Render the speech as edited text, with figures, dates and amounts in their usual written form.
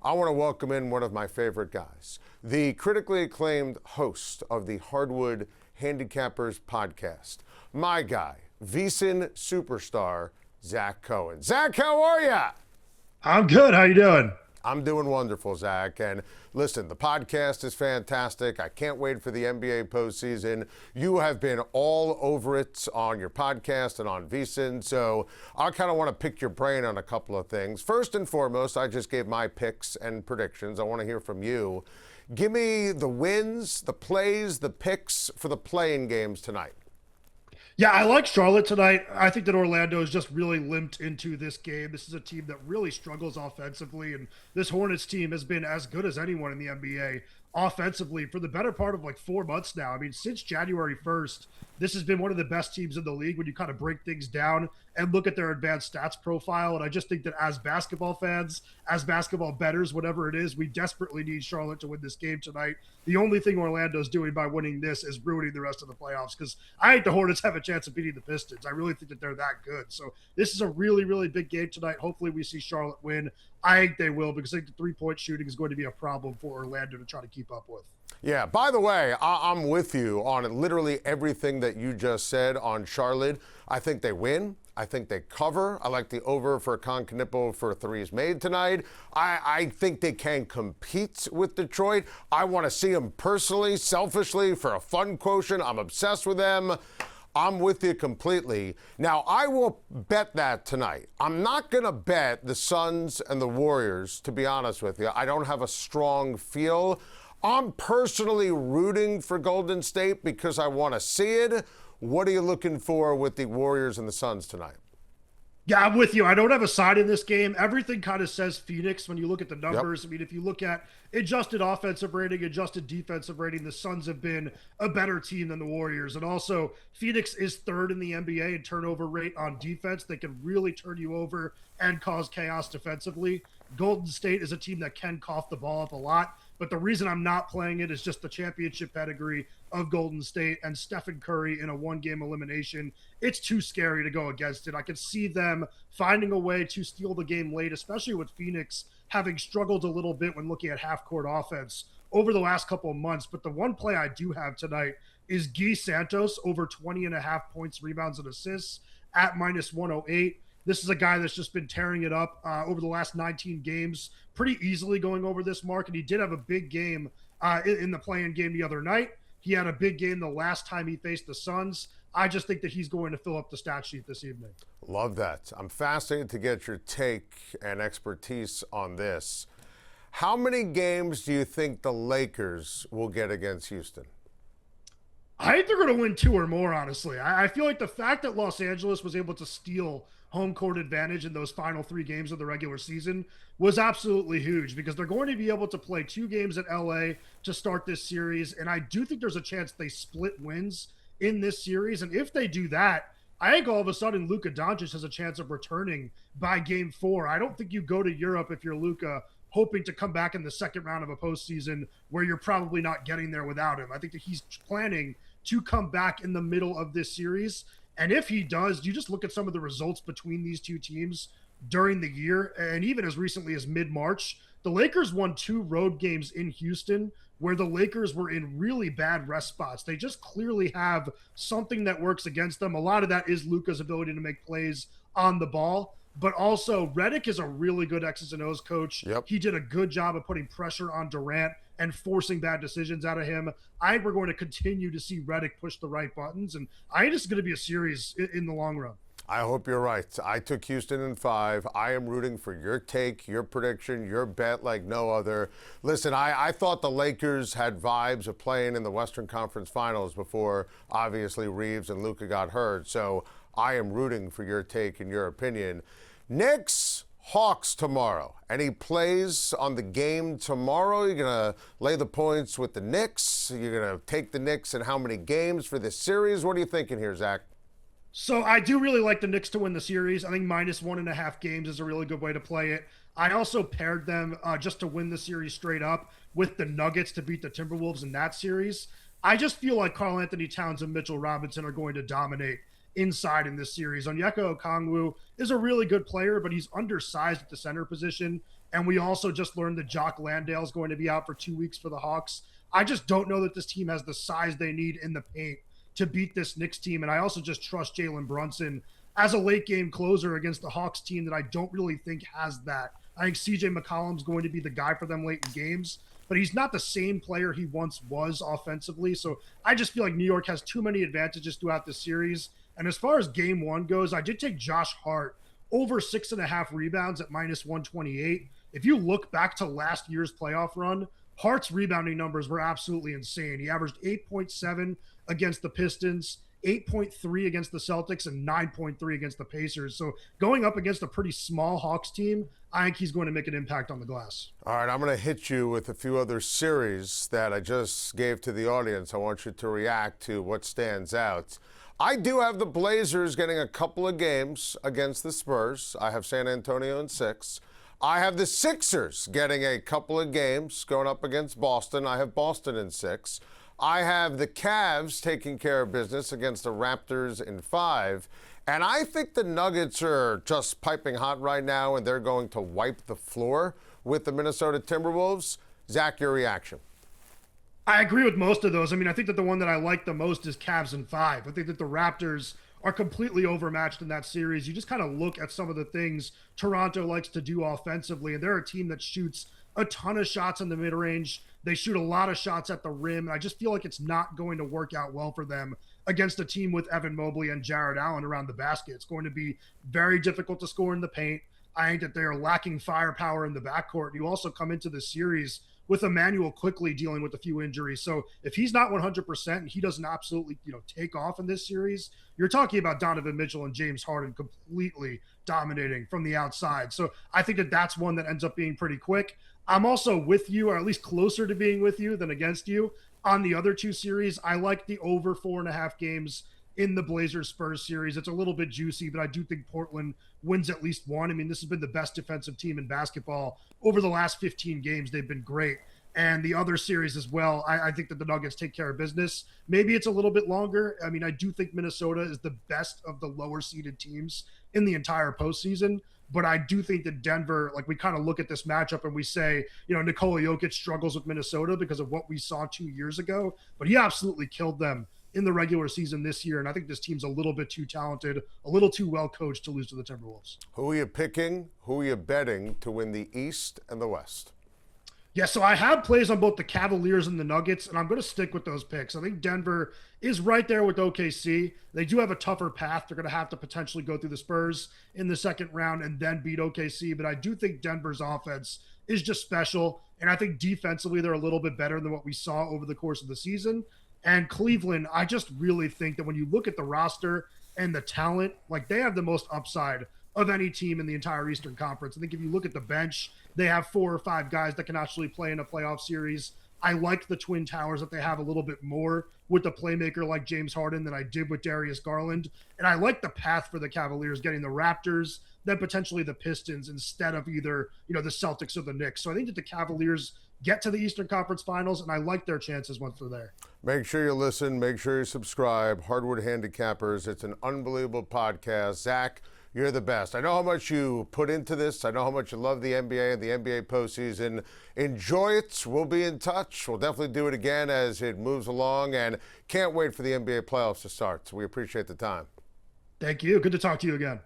I want to welcome in one of my favorite guys, the critically acclaimed host of the Hardwood Handicappers podcast, my guy, VSiN superstar, Zach Cohen. Zach, how are ya? I'm good. How you doing? I'm doing wonderful, Zach. And listen, the podcast is fantastic. I can't wait for the NBA postseason. You have been all over it on your podcast and on VSiN. So I kind of want to pick your brain on a couple of things. First and foremost, I just gave my picks and predictions. I want to hear from you. Give me the wins, the plays, the picks for the play-in games tonight. Yeah, I like Charlotte tonight. I think that Orlando has just really limped into this game. This is a team that really struggles offensively, and this Hornets team has been as good as anyone in the NBA offensively for the better part of like 4 months now. I mean, since January 1st, this has been one of the best teams in the league when you kind of break things down and look at their advanced stats profile. And I just think that as basketball fans, as basketball bettors, whatever it is, we desperately need Charlotte to win this game tonight. The only thing Orlando's doing by winning this is ruining the rest of the playoffs, because I think the Hornets have a chance of beating the Pistons. I really think that they're that good. So this is a really, really big game tonight. Hopefully we see Charlotte win. I think they will, because I think the three-point shooting is going to be a problem for Orlando to try to keep up with. Yeah, by the way, I'm with you on literally everything that you just said on Charlotte. I think they win. I think they cover. I like the over for Concanipo for threes made tonight. I think they can compete with Detroit. I want to see them personally, selfishly, for a fun quotient. I'm obsessed with them. I'm with you completely. Now, I will bet that tonight. I'm not going to bet the Suns and the Warriors, to be honest with you. I don't have a strong feel. I'm personally rooting for Golden State because I want to see it. What are you looking for with the Warriors and the Suns tonight? Yeah, I'm with you. I don't have a side in this game. Everything kind of says Phoenix when you look at the numbers. Yep. I mean, if you look at adjusted offensive rating, adjusted defensive rating, the Suns have been a better team than the Warriors. And also, Phoenix is third in the NBA in turnover rate on defense. They can really turn you over and cause chaos defensively. Golden State is a team that can cough the ball up a lot. But the reason I'm not playing it is just the championship pedigree of Golden State and Stephen Curry in a one-game elimination. It's too scary to go against it. I could see them finding a way to steal the game late, especially with Phoenix having struggled a little bit when looking at half-court offense over the last couple of months. But the one play I do have tonight is Guy Santos over 20.5 points, rebounds, and assists at minus 108. This is a guy that's just been tearing it up over the last 19 games, pretty easily going over this mark. And he did have a big game in the play-in game the other night. He had a big game the last time he faced the Suns. I just think that he's going to fill up the stat sheet this evening. Love that. I'm fascinated to get your take and expertise on this. How many games do you think the Lakers will get against Houston? I think they're going to win 2 or more, honestly. I feel like the fact that Los Angeles was able to steal home court advantage in those final 3 games of the regular season was absolutely huge, because they're going to be able to play 2 games at LA to start this series. And I do think there's a chance they split wins in this series. And if they do that, I think all of a sudden Luka Doncic has a chance of returning by game 4. I don't think you go to Europe if you're Luka hoping to come back in the second round of a postseason where you're probably not getting there without him. I think that he's planning to come back in the middle of this series. And if he does, you just look at some of the results between these two teams during the year, and even as recently as mid-March, the Lakers won 2 road games in Houston where the Lakers were in really bad rest spots. They just clearly have something that works against them. A lot of that is Luka's ability to make plays on the ball, but also Redick is a really good X's and O's coach. Yep. He did a good job of putting pressure on Durant and forcing bad decisions out of him. I think we're going to continue to see Redick push the right buttons, and I think it's going to be a series in the long run. I hope you're right. I took Houston in 5. I am rooting for your take, your prediction, your bet like no other. Listen, I thought the Lakers had vibes of playing in the Western Conference Finals before, obviously, Reeves and Luka got hurt. So I am rooting for your take and your opinion. Knicks, Hawks tomorrow. Any plays on the game tomorrow? You're going to lay the points with the Knicks? You're going to take the Knicks in how many games for this series? What are you thinking here, Zach? So I do really like the Knicks to win the series. I think minus 1.5 games is a really good way to play it. I also paired them just to win the series straight up with the Nuggets to beat the Timberwolves in that series. I just feel like Karl Anthony Towns and Mitchell Robinson are going to dominate inside in this series. Onyeka Okongwu is a really good player, but he's undersized at the center position. And we also just learned that Jock Landale is going to be out for 2 weeks for the Hawks. I just don't know that this team has the size they need in the paint to beat this Knicks team. And I also just trust Jalen Brunson as a late game closer against the Hawks team that I don't really think has that. I think CJ McCollum's going to be the guy for them late in games, but he's not the same player he once was offensively. So I just feel like New York has too many advantages throughout the series. And as far as game one goes, I did take Josh Hart over 6.5 rebounds at minus 128. If you look back to last year's playoff run, Hart's rebounding numbers were absolutely insane. He averaged 8.7 against the Pistons, 8.3 against the Celtics, and 9.3 against the Pacers. So going up against a pretty small Hawks team, I think he's going to make an impact on the glass. All right, I'm going to hit you with a few other series that I just gave to the audience. I want you to react to what stands out. I do have the Blazers getting a couple of games against the Spurs. I have San Antonio in 6. I have the Sixers getting a couple of games going up against Boston. I have Boston in 6. I have the Cavs taking care of business against the Raptors in 5. And I think the Nuggets are just piping hot right now, and they're going to wipe the floor with the Minnesota Timberwolves. Zach, your reaction? I agree with most of those. I mean, I think that the one that I like the most is Cavs in 5. I think that the Raptors are completely overmatched in that series. You just kind of look at some of the things Toronto likes to do offensively, and they're a team that shoots a ton of shots in the mid-range. They shoot a lot of shots at the rim, and I just feel like it's not going to work out well for them against a team with Evan Mobley and Jared Allen around the basket. It's going to be very difficult to score in the paint. I think that they're lacking firepower in the backcourt. You also come into the series with Emmanuel quickly dealing with a few injuries. So if he's not 100% and he doesn't absolutely, take off in this series, you're talking about Donovan Mitchell and James Harden completely dominating from the outside. So I think that that's one that ends up being pretty quick. I'm also with you, or at least closer to being with you than against you on the other two series. I like the over 4.5 games in the Blazers-Spurs series. It's a little bit juicy, but I do think Portland wins at least one. I mean, this has been the best defensive team in basketball over the last 15 games. They've been great. And the other series as well, I think that the Nuggets take care of business. Maybe it's a little bit longer. I mean, I do think Minnesota is the best of the lower-seeded teams in the entire postseason. But I do think that Denver, we kind of look at this matchup and we say, Nikola Jokic struggles with Minnesota because of what we saw 2 years ago. But he absolutely killed them in the regular season this year. And I think this team's a little bit too talented, a little too well coached to lose to the Timberwolves. Who are you picking? Who are you betting to win the East and the West? Yeah, so I have plays on both the Cavaliers and the Nuggets, and I'm going to stick with those picks. I think Denver is right there with OKC. They do have a tougher path. They're going to have to potentially go through the Spurs in the second round and then beat OKC. But I do think Denver's offense is just special, and I think defensively they're a little bit better than what we saw over the course of the season. And Cleveland, I just really think that when you look at the roster and the talent, they have the most upside of any team in the entire Eastern Conference. I think if you look at the bench, they have 4 or 5 guys that can actually play in a playoff series. I like the Twin Towers that they have a little bit more with a playmaker like James Harden than I did with Darius Garland. And I like the path for the Cavaliers getting the Raptors, then potentially the Pistons instead of either, the Celtics or the Knicks. So I think that the Cavaliers get to the Eastern Conference Finals, and I like their chances once they're there. Make sure you listen. Make sure you subscribe. Hardwood Handicappers. It's an unbelievable podcast. Zach, you're the best. I know how much you put into this. I know how much you love the NBA and the NBA postseason. Enjoy it. We'll be in touch. We'll definitely do it again as it moves along, and can't wait for the NBA playoffs to start. So we appreciate the time. Thank you. Good to talk to you again.